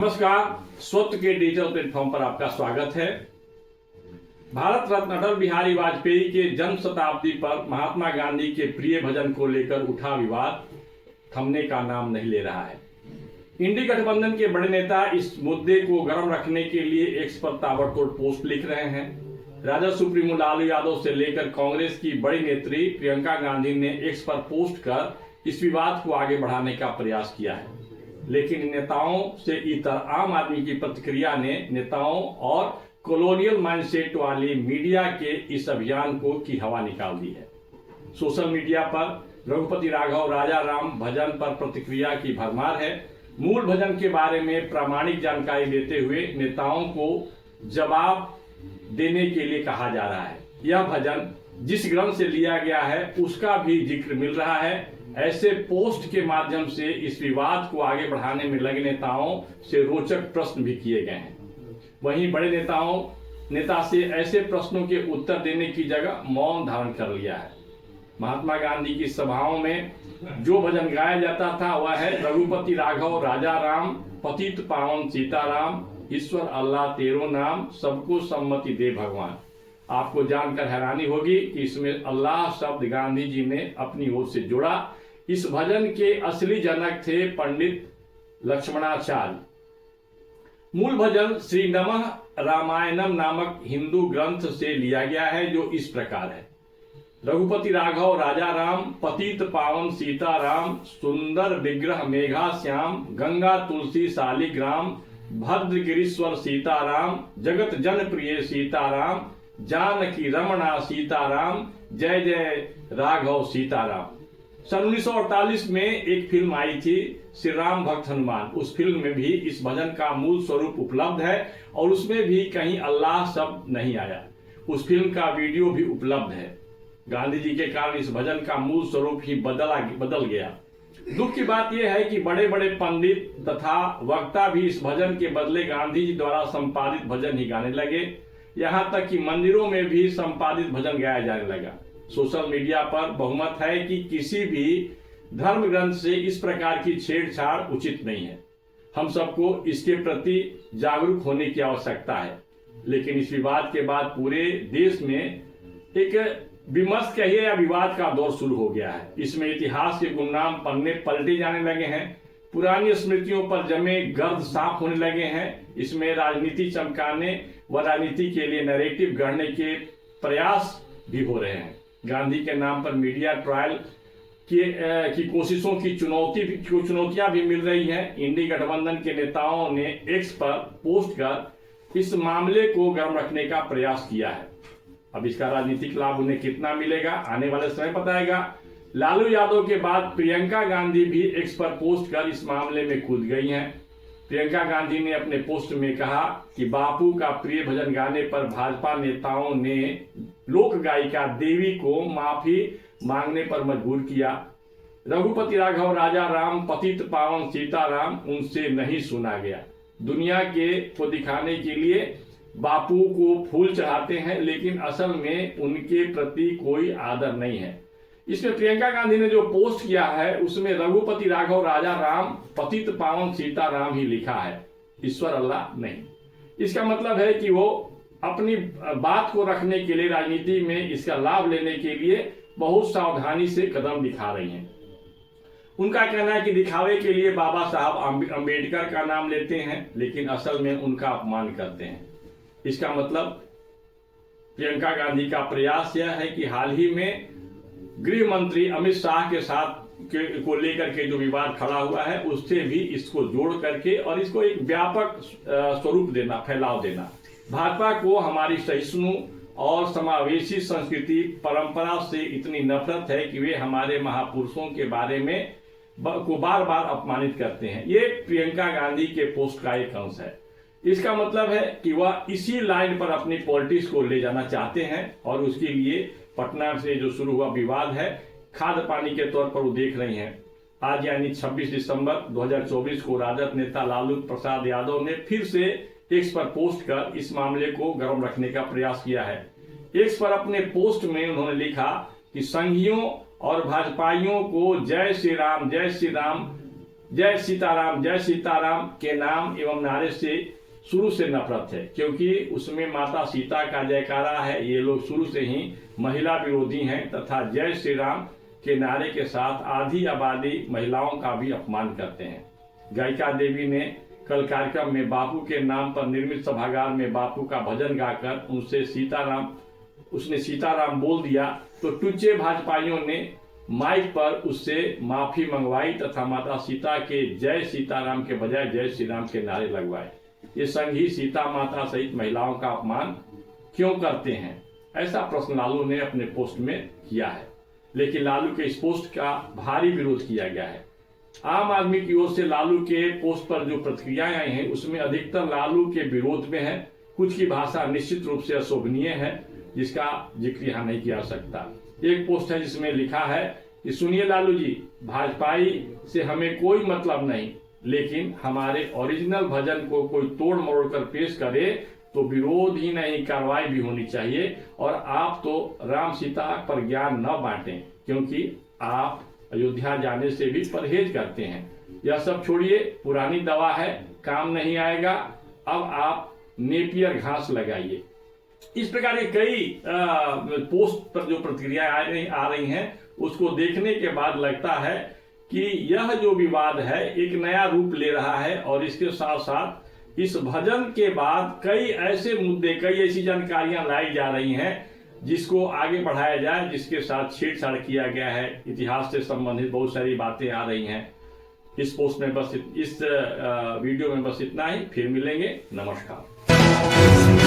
नमस्कार। स्वत्व के डिजिटल प्लेटफॉर्म पर आपका स्वागत है। भारत रत्न अटल बिहारी वाजपेयी के जन्म शताब्दी पर महात्मा गांधी के प्रिय भजन को लेकर उठा विवाद थमने का नाम नहीं ले रहा है। इंडी गठबंधन के बड़े नेता इस मुद्दे को गर्म रखने के लिए एक्स पर ताबड़तोड़ पोस्ट लिख रहे हैं। राजद सुप्रीमो लालू यादव से लेकर कांग्रेस की बड़ी नेत्री प्रियंका गांधी ने एक्स पर पोस्ट कर इस विवाद को आगे बढ़ाने का प्रयास किया है, लेकिन नेताओं से इतर आम आदमी की प्रतिक्रिया ने नेताओं और कॉलोनियल माइंडसेट वाली मीडिया के इस अभियान को की हवा निकाल दी है। सोशल मीडिया पर रघुपति राघव राजा राम भजन पर प्रतिक्रिया की भरमार है। मूल भजन के बारे में प्रामाणिक जानकारी देते हुए नेताओं को जवाब देने के लिए कहा जा रहा है। यह भजन जिस ग्रंथ से लिया गया है उसका भी जिक्र मिल रहा है। ऐसे पोस्ट के माध्यम से इस विवाद को आगे बढ़ाने में लगे नेताओं से रोचक प्रश्न भी किए गए हैं। वहीं बड़े नेता से ऐसे प्रश्नों के उत्तर देने की जगह मौन धारण कर लिया है। महात्मा गांधी की सभाओं में जो भजन गाया जाता था वह है रघुपति राघव राजा राम, पतित पावन सीताराम, ईश्वर अल्लाह तेरो नाम, सबको सम्मति दे भगवान। आपको जानकर हैरानी होगी कि इसमें अल्लाह शब्द गांधी जी ने अपनी ओर से जोड़ा। इस भजन के असली जनक थे पंडित लक्ष्मणाचार्य। मूल भजन श्री नमः रामायणम नामक हिंदू ग्रंथ से लिया गया है, जो इस प्रकार है। रघुपति राघव राजा राम, पतित पावन सीताराम, सुंदर विग्रह मेघा श्याम, गंगा तुलसी शालिग्राम, भद्र गिरीश्वर सीताराम, जगत जन प्रिय सीताराम, जानकी रमणा सीताराम, जय जय राघव सीताराम। सन 1948 में एक फिल्म आई थी श्री राम भक्त हनुमान। उस फिल्म में भी इस भजन का मूल स्वरूप उपलब्ध है और उसमें भी कहीं अल्लाह शब्द नहीं आया। उस फिल्म का वीडियो भी उपलब्ध है। गांधी जी के कारण इस भजन का मूल स्वरूप ही बदल गया। दुख की बात यह है कि बड़े बड़े पंडित तथा वक्ता भी इस भजन के बदले गांधी जी द्वारा संपादित भजन ही गाने लगे। यहाँ तक कि मंदिरों में भी संपादित भजन गाया जाने लगा। सोशल मीडिया पर बहुमत है कि किसी भी धर्म ग्रंथ से इस प्रकार की छेड़छाड़ उचित नहीं है। हम सबको इसके प्रति जागरूक होने की आवश्यकता है। लेकिन इस विवाद के बाद पूरे देश में एक विमर्श कहिए या विवाद का दौर शुरू हो गया है। इसमें इतिहास के गुमनाम पन्ने पलटे जाने लगे हैं। पुरानी स्मृतियों पर जमे गर्द साफ होने लगे हैं। इसमें राजनीति चमकाने व राजनीति के लिए नैरेटिव गढ़ने के प्रयास भी हो रहे हैं। गांधी के नाम पर मीडिया ट्रायल की कोशिशों की चुनौतियां भी मिल रही हैं। इंडी गठबंधन के नेताओं ने एक्स पर पोस्ट कर इस मामले को गर्म रखने का प्रयास किया है। अब इसका राजनीतिक लाभ उन्हें कितना मिलेगा आने वाले समय बताएगा। लालू यादव के बाद प्रियंका गांधी भी एक्स पर पोस्ट कर इस मामले में कूद गई हैं। प्रियंका गांधी ने अपने पोस्ट में कहा कि बापू का प्रिय भजन गाने पर भाजपा नेताओं ने लोक गायिका देवी को माफी मांगने पर मजबूर किया। रघुपति राघव राजा राम, पतित पावन सीताराम उनसे नहीं सुना गया। दुनिया को दिखाने के लिए बापू को फूल चढ़ाते हैं, लेकिन असल में उनके प्रति कोई आदर नहीं है। इसमें प्रियंका गांधी ने जो पोस्ट किया है उसमें रघुपति राघव राजा राम, पतित पावन सीताराम ही लिखा है, ईश्वर अल्लाह नहीं। इसका मतलब है कि वो अपनी बात को रखने के लिए, राजनीति में इसका लाभ लेने के लिए बहुत सावधानी से कदम दिखा रही हैं। उनका कहना है कि दिखावे के लिए बाबा साहब अम्बेडकर का नाम लेते हैं, लेकिन असल में उनका अपमान करते हैं। इसका मतलब प्रियंका गांधी का प्रयास यह है कि हाल ही में गृह मंत्री अमित शाह के साथ को लेकर के जो विवाद खड़ा हुआ है उससे भी इसको जोड़ करके और इसको एक व्यापक स्वरूप देना, फैलाव देना। भाजपा को हमारी सहिष्णु और समावेशी संस्कृति परंपरा से इतनी नफरत है कि वे हमारे महापुरुषों के बारे में को बार बार अपमानित करते हैं। ये प्रियंका गांधी के पोस्ट का एक अंश है। इसका मतलब है कि वह इसी लाइन पर अपनी पॉलिटिक्स को ले जाना चाहते हैं और उसके लिए पटना से जो शुरू हुआ विवाद है खाद पानी के तौर पर वो देख रही हैं। आज यानी 26 दिसंबर 2024 को राजद नेता लालू प्रसाद यादव ने फिर से एक्स पर पोस्ट कर इस मामले को गर्म रखने का प्रयास किया है। एक्स पर अपने पोस्ट में उन्होंने लिखा कि संघियों और भाजपाइयों को जय श्री राम जय सीताराम के नाम एवं नारे से शुरू से नफरत है, क्योंकि उसमें माता सीता का जयकारा है। ये लोग शुरू से ही महिला विरोधी हैं तथा जय श्री राम के नारे के साथ आधी आबादी महिलाओं का भी अपमान करते हैं। गायिका देवी ने कल कार्यक्रम में बापू के नाम पर निर्मित सभागार में बापू का भजन गाकर उसने सीताराम बोल दिया तो टुच्चे भाजपाइयों ने माइक पर उससे माफी मंगवाई तथा माता सीता के जय सीताराम के बजाय जय श्री राम के नारे लगवाए। ये संघ ही सीता माता सहित महिलाओं का अपमान क्यों करते हैं, ऐसा प्रश्न लालू ने अपने पोस्ट में किया है। लेकिन लालू के इस पोस्ट का भारी विरोध किया गया है। आम आदमी की ओर से लालू के पोस्ट पर जो प्रतिक्रियाएं आई हैं उसमें अधिकतर लालू के विरोध में है। कुछ की भाषा निश्चित रूप से अशोभनीय है, जिसका जिक्र यहाँ नहीं किया जा सकता। एक पोस्ट है जिसमें लिखा है कि सुनिए लालू जी, भाजपाई से हमें कोई मतलब नहीं, लेकिन हमारे ओरिजिनल भजन को कोई तोड़ मरोड़ कर पेश करे तो विरोध ही नहीं कार्रवाई भी होनी चाहिए। और आप तो राम सीता पर ज्ञान न बांटें, क्योंकि आप अयोध्या जाने से भी परहेज करते हैं। यह सब छोड़िए, पुरानी दवा है, काम नहीं आएगा, अब आप नेपियर घास लगाइए। इस प्रकार के कई पोस्ट पर जो प्रतिक्रियाएं आ रही हैं उसको देखने के बाद लगता है कि यह जो विवाद है एक नया रूप ले रहा है। और इसके साथ साथ इस भजन के बाद कई ऐसे मुद्दे, कई ऐसी जानकारियां लाई जा रही हैं जिसको आगे बढ़ाया जाए, जिसके साथ छेड़छाड़ किया गया है। इतिहास से संबंधित बहुत सारी बातें आ रही हैं। इस पोस्ट में बस इस वीडियो में बस इतना ही। फिर मिलेंगे। नमस्कार।